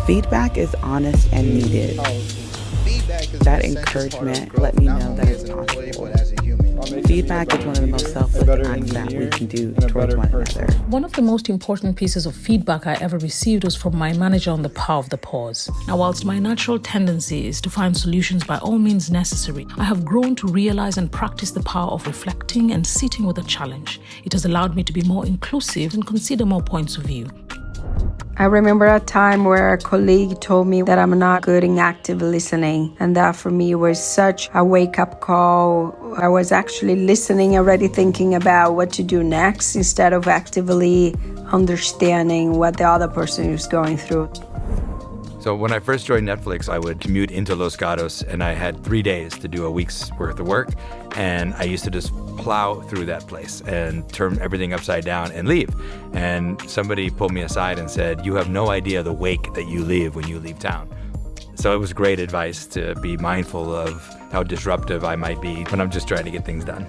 Feedback is honest and needed. That encouragement let me know that it's possible. Feedback is one of the most selfless acts that we can do towards one another. One of the most important pieces of feedback I ever received was from my manager on the power of the pause. Now, whilst my natural tendency is to find solutions by all means necessary, I have grown to realize and practice the power of reflecting and sitting with a challenge. It has allowed me to be more inclusive and consider more points of view. I remember a time where a colleague told me that I'm not good in active listening, and that for me was such a wake-up call. I was actually listening, already thinking about what to do next instead of actively understanding what the other person is going through. So when I first joined Netflix, I would commute into Los Gatos, and I had 3 days to do a week's worth of work. And I used to just plow through that place and turn everything upside down and leave. And somebody pulled me aside and said, "You have no idea the wake that you leave when you leave town." So it was great advice to be mindful of how disruptive I might be when I'm just trying to get things done.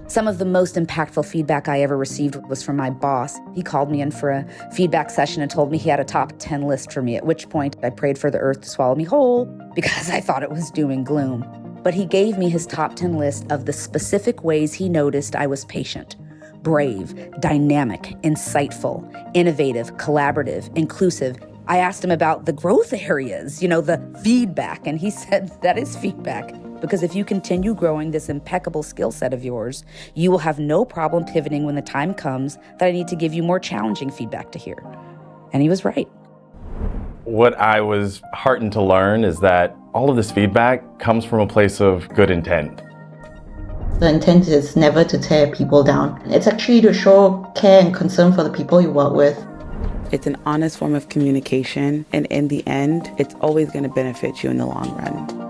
Some of the most impactful feedback I ever received was from my boss. He called me in for a feedback session and told me he had a top 10 list for me, at which point I prayed for the earth to swallow me whole because I thought it was doom and gloom. But he gave me his top 10 list of the specific ways he noticed I was patient, brave, dynamic, insightful, innovative, collaborative, inclusive. I asked him about the growth areas, the feedback, and he said that is feedback. Because if you continue growing this impeccable skill set of yours, you will have no problem pivoting when the time comes that I need to give you more challenging feedback to hear. And he was right. What I was heartened to learn is that all of this feedback comes from a place of good intent. The intent is never to tear people down. It's actually to show care and concern for the people you work with. It's an honest form of communication, and in the end, it's always going to benefit you in the long run.